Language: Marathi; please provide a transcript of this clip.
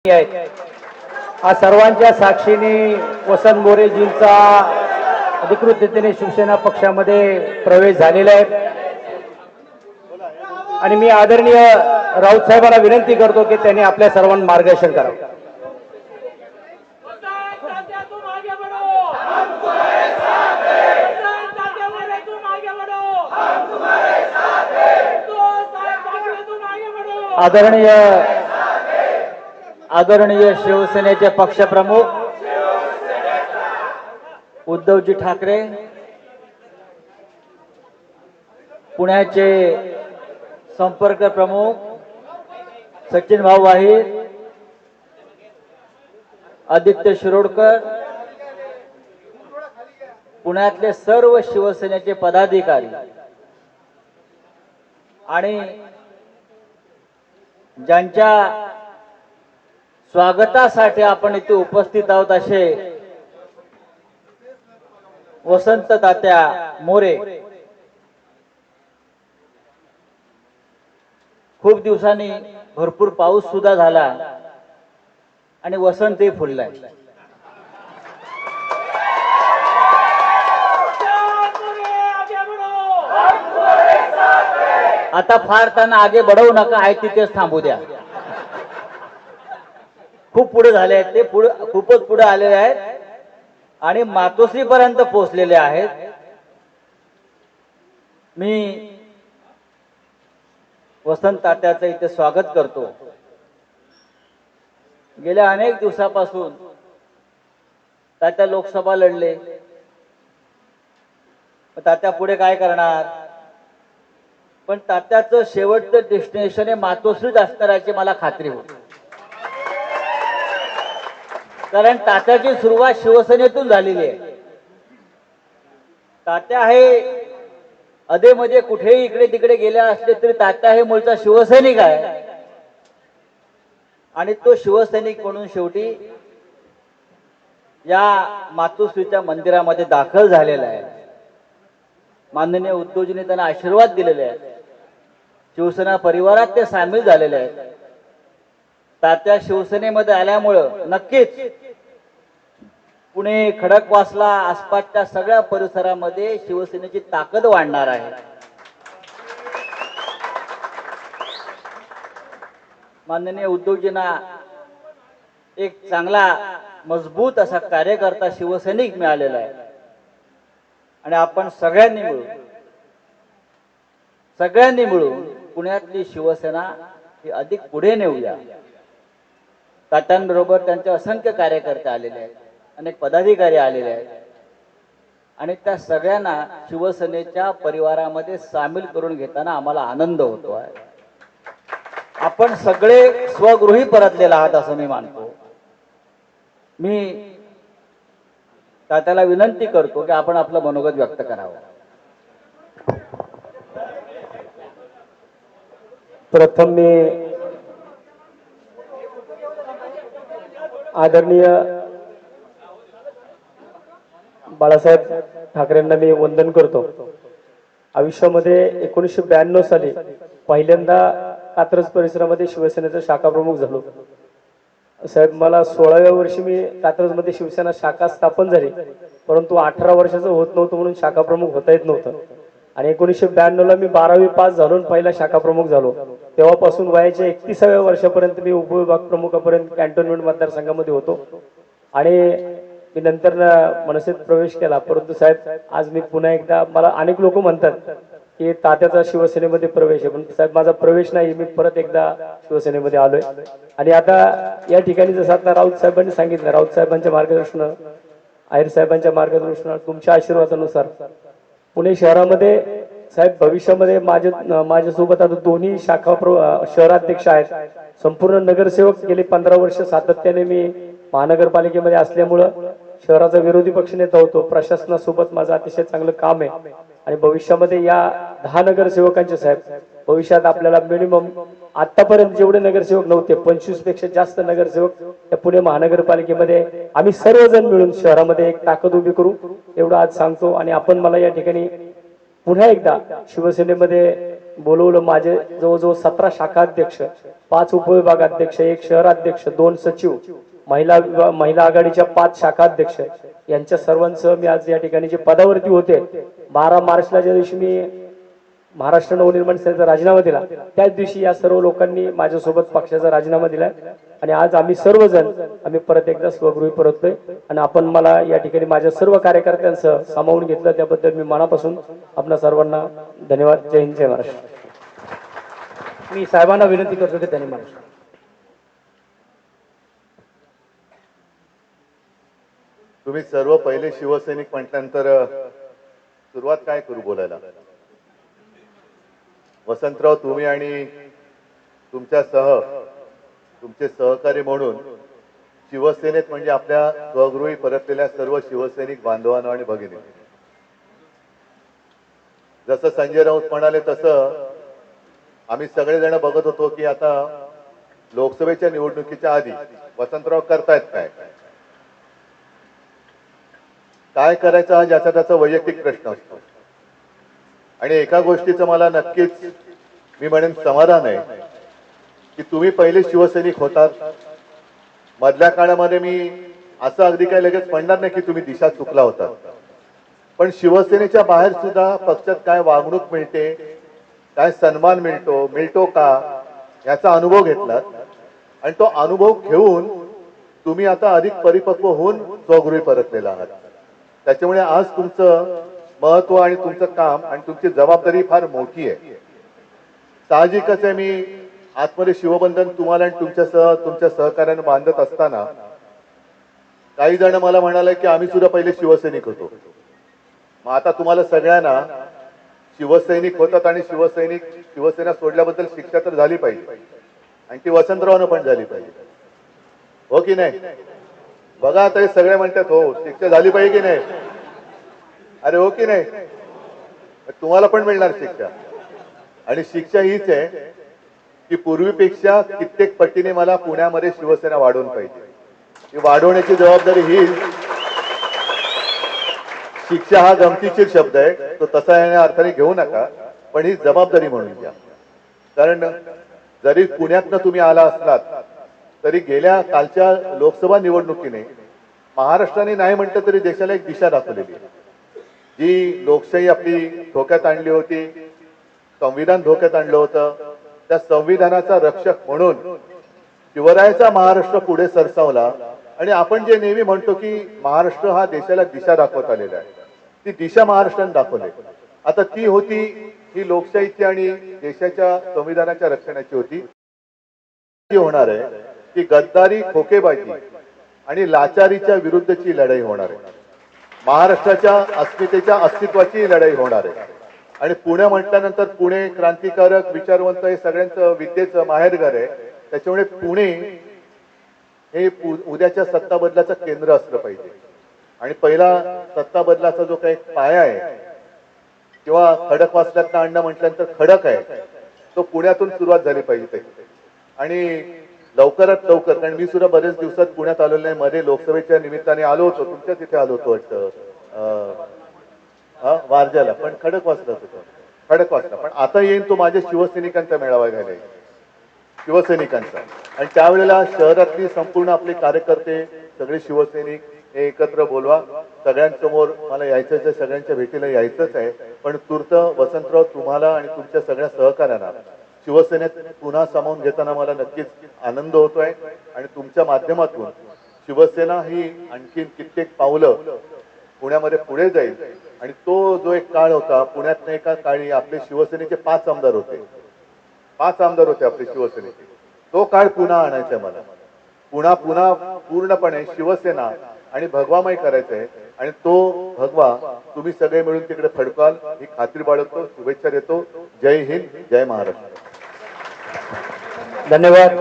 आज सर्वांच्या साक्षीने वसंत मोरेजींचा अधिकृततेने शिवसेना पक्षामध्ये प्रवेश झालेला आहे आणि मी आदरणीय राऊत साहेबांना विनंती करतो की त्यांनी आपल्या सर्वांना मार्गदर्शन करावं. आदरणीय शिवसेनेचे पक्षप्रमुख उद्धवजी ठाकरे, पुण्याचे संपर्क प्रमुख सचिन भाऊ वाहीर, आदित्य शिरोडकर, पुण्यातले सर्व शिवसेनेचे पदाधिकारी आणि ज्यांच्या स्वागतासाठी आपण इथे उपस्थित आहोत असे वसंत तात्या मोरे. खूप दिवसांनी भरपूर पाऊस सुद्धा झाला आणि वसंतही फुललाय. आता फार त्यांना आगे बढवू नका, आहे तिथेच थांबू द्या. खूप पुढे झाले आहेत ते, खूपच पुढे आलेले आहेत आणि मातोश्री पर्यंत पोहोचलेले आहेत. मी वसंत तात्याचं इथे स्वागत करतो. गेल्या अनेक दिवसापासून तात्या लोकसभा लढले, तात्या पुढे काय करणार, पण तात्याचं शेवटचं डेस्टिनेशन हे मातोश्रीच असणाराची मला खात्री होती. कारण तात्याची सुरुवात शिवसेनेतून झालेली आहे. तात्या हे अधेमध्ये कुठेही इकडे तिकडे गेले असले तरी तात्या हे मूळचा शिवसैनिक आहे आणि तो शिवसैनिक म्हणून शेवटी या मातोश्रीच्या मंदिरामध्ये दाखल झालेला आहे. माननीय उद्धवजींनी त्यांना आशीर्वाद दिलेले आहेत. शिवसेना परिवारात ते सामील झालेले आहेत. तात्या शिवसेनेमध्ये आल्यामुळं नक्कीच पुणे, खडकवासला, आसपासच्या सगळ्या परिसरामध्ये शिवसेनेची ताकद वाढणार आहे. माननीय उद्धवजींना एक चांगला मजबूत असा कार्यकर्ता शिवसैनिक मिळालेला आहे आणि आपण सगळ्यांनी मिळून पुण्यातली शिवसेना ही अधिक पुढे नेऊया. तात्यांबरोबर त्यांचे असंख्य कार्यकर्ते आलेले आहेत, अनेक पदाधिकारी आलेले आहेत आणि त्या सगळ्यांना शिवसेनेच्या परिवारामध्ये सामील करून घेताना आम्हाला आनंद होतो आहे. आपण सगळे स्वगृही परतलेला आहात असं मी मानतो. मी तात्याला विनंती करतो की आपण आपलं मनोगत व्यक्त करावं. प्रथम मी आदरणीय बाळासाहेब ठाकरेंना मी वंदन करतो. आयुष्यामध्ये 1992 साली पहिल्यांदा कात्रज परिसरामध्ये शिवसेनेचा शाखा प्रमुख झालो. साहेब, मला 16व्या वर्षी मी कात्रजमध्ये शिवसेना शाखा स्थापन झाली, परंतु 18 वर्षाचं होत नव्हतं म्हणून शाखा प्रमुख होता येत नव्हतं आणि 1992 ला मी 12वी पास झालो, पहिला शाखा प्रमुख झालो. तेव्हापासून वयाच्या 31व्या वर्षापर्यंत मी उपविभाग प्रमुखापर्यंत कॅन्टोन्मेंट मतदारसंघामध्ये होतो आणि मी नंतर मनसेत प्रवेश केला. परंतु साहेब, आज मी पुन्हा एकदा, मला अनेक लोक म्हणतात की तात्याचा शिवसेनेमध्ये प्रवेश आहे, पण साहेब माझा प्रवेश नाही. मी परत एकदा शिवसेनेमध्ये आलोय आणि आता या ठिकाणी जसं आता राऊत साहेबांनी सांगितलं, राऊत साहेबांच्या मार्गदर्शनानं, आहेर साहेबांच्या मार्गदर्शनानं, तुमच्या आशीर्वादानुसार पुणे शहरामध्ये साहेब भविष्यामध्ये माझ्यासोबत आता दोन्ही शाखा शहराध्यक्ष आहेत. संपूर्ण नगरसेवक गेली 15 वर्ष सातत्याने मी महानगरपालिकेमध्ये असल्यामुळं शहराचा विरोधी पक्षनेता होतो. प्रशासनासोबत माझं अतिशय चांगलं काम आहे आणि भविष्यामध्ये या 10 नगरसेवकांचे साहेब भविष्यात आपल्याला मिनिमम आतापर्यंत जेवढे नगरसेवक नव्हते 25 पेक्षा जास्त नगरसेवक या पुणे महानगरपालिकेमध्ये आम्ही सर्वजण मिळून शहरामध्ये एक ताकद उभी करू एवढं आज सांगतो. आणि आपण मला या ठिकाणी पुन्हा एकदा शिवसेनेमध्ये बोलवलं. माझे जवळजवळ 17 शाखा अध्यक्ष, 5 उपविभागाध्यक्ष, 1 शहराध्यक्ष, 2 सचिव, महिला आघाडीच्या 5 शाखा अध्यक्ष यांच्या सर्वांसह मी आज या ठिकाणी जे पदावरती होते, 12 मार्चला ज्या दिवशी मी महाराष्ट्र नवनिर्माण सेनेचा राजीनामा दिला, त्याच दिवशी या सर्व लोकांनी माझ्यासोबत पक्षाचा राजीनामा दिलाय आणि आज आम्ही सर्वजण परत एकदा स्वगृही परतलोय आणि आपण मला या ठिकाणी माझ्या सर्व कार्यकर्त्यांसह सामावून घेतलं त्याबद्दल मी मनापासून आपल्या सर्वांना धन्यवाद. जय हिंद, जय महाराष्ट्र. मी साहेबांना विनंती करतो की त्यांनी मला तुम्ही सर्व पहिले शिवसैनिक म्हटल्यानंतर सुरुवात काय करू बोलायला. वसंतराव, तुम्ही आणि तुमचे सहकारी म्हणून शिवसेनेत म्हणजे आपल्या स्वगृही परतलेल्या सर्व शिवसैनिक बांधवांनो आणि भगिनी, जसं संजय राऊत म्हणाले तसं आम्ही सगळेजण बघत होतो की आता लोकसभेच्या निवडणुकीच्या आधी वसंतराव करतायत काय करायचं हा ज्याचा त्याचा वैयक्तिक प्रश्न असतो. आणि एका गोष्टीचं मला नक्कीच मी म्हणेन समाधान आहे की तुम्ही पहिले शिवसैनिक होतात. मधल्या काळामध्ये मी असं अगदी काय लगेच म्हणणार नाही की तुम्ही दिशा चुकला होता, पण शिवसेनेच्या बाहेर सुद्धा पक्षात काय वागणूक मिळते, काय सन्मान मिळतो का याचा अनुभव घेतलात आणि तो अनुभव घेऊन तुम्ही आता अधिक परिपक्व होऊन स्वगृही परतलेला आहात. त्याच्यामुळे आज तुमचं महत्व आणि तुमचं काम आणि तुमची जबाबदारी फार मोठी आहे. साहजिकच आहे, मी आतमध्ये शिवबंधन तुम्हाला आणि तुमच्या सहकार्याने बांधत असताना काही जण मला म्हणाले की आम्ही सुद्धा पहिले शिवसैनिक होतो. मग आता तुम्हाला सगळ्यांना शिवसैनिक होतात आणि शिवसेना सोडल्याबद्दल शिक्षा तर झाली पाहिजे आणि ती वसंतरावनं पण झाली पाहिजे, हो की नाही. बघा आता हे सगळे म्हणतात हो शिक्षा झाली पाहिजे की नाही, अरे हो की नाही. तुम्हाला पण मिळणार शिक्षा आणि शिक्षा हीच आहे की पूर्वीपेक्षा कित्येक पटीने मला पुण्यामध्ये शिवसेना वाढवून पाहिजे. ही वाढवण्याची जबाबदारी ही शिक्षा हा गमतीशीर शब्द आहे, तो तसा या अर्थाने घेऊ नका, पण ही जबाबदारी म्हणून घ्या. कारण जरी पुण्यातनं तुम्ही आला असलात तरी गेल्या कालच्या लोकसभा निवडणुकीने महाराष्ट्राने नाही म्हटलं तरी देशाला एक दिशा दाखवलेली आहे. जी लोकशाही आपली धोक्यात आणली होती, संविधान धोक्यात आणलं होतं, त्या संविधानाचा रक्षक म्हणून शिवरायाचा महाराष्ट्र पुढे सरसावला आणि आपण जे नेहमी म्हणतो की महाराष्ट्र हा देशाला दिशा दाखवत आलेला आहे, ती दिशा महाराष्ट्राने दाखवली. आता ती होती ही लोकशाहीची आणि देशाच्या संविधानाच्या रक्षणाची होती. होणार आहे की गद्दारी, खोकेबाजी आणि लाचारीच्या विरुद्धची लढाई होणार आहे. महाराष्ट्राच्या अस्मितेच्या अस्तित्वाची लढाई होणार आहे. आणि पुणे म्हटल्यानंतर पुणे क्रांतिकारक, विचारवंत हे सगळ्यांचं विद्येचं माहेरघर आहे. त्याच्यामुळे पुणे हे उद्याच्या सत्ता बदलाचं केंद्र असलं पाहिजे. आणि पहिला सत्ता बदलाचा जो काही पाया आहे किंवा खडकवासल्यातनं आणणं म्हटल्यानंतर खडक आहे, तो पुण्यातून सुरुवात झाली पाहिजे. आणि लवकरात लवकर, कारण मी सुद्धा बरेच दिवसात पुण्यात आलेलो नाही, मध्ये लोकसभेच्या निमित्ताने आलो होतो, तुमच्या तिथे आलो होतो वाटतं वारजाला, पण खडकवासलाच होतो, खडकवासला. पण आता येईन तो माझ्या शिवसैनिकांचा मेळावा घ्यायला, शिवसैनिकांचा. आणि त्यावेळेला शहरातली संपूर्ण आपले कार्यकर्ते सगळे शिवसैनिक हे एकत्र बोलवा. सगळ्यांसमोर मला यायचंच आहे, सगळ्यांच्या भेटीला यायचंच आहे. पण तूर्त वसंतराव, तुम्हाला आणि तुमच्या सगळ्या सहकार्यांना शिवसेनेत पुन्हा सामावून घेताना मला नक्कीच आनंद होतोय. आणि तुमच्या माध्यमातून शिवसेना ही आणखीन कित्येक पावलं पुण्यामध्ये पुढे जाईल. आणि तो जो एक काळ होता पुण्यात, एका काळी आपले शिवसेनेचे 5 आमदार होते, 5 आमदार होते आपले शिवसेनेचे. तो काळ पुन्हा आणायचा मला, पुन्हा पूर्णपणे शिवसेना आणि भगवामय करायचं आहे. आणि तो भगवा तुम्ही सगळे मिळून तिकडे फडकाल ही खात्री बाळगतो. शुभेच्छा देतो. जय हिंद, जय महाराष्ट्र. धन्यवाद.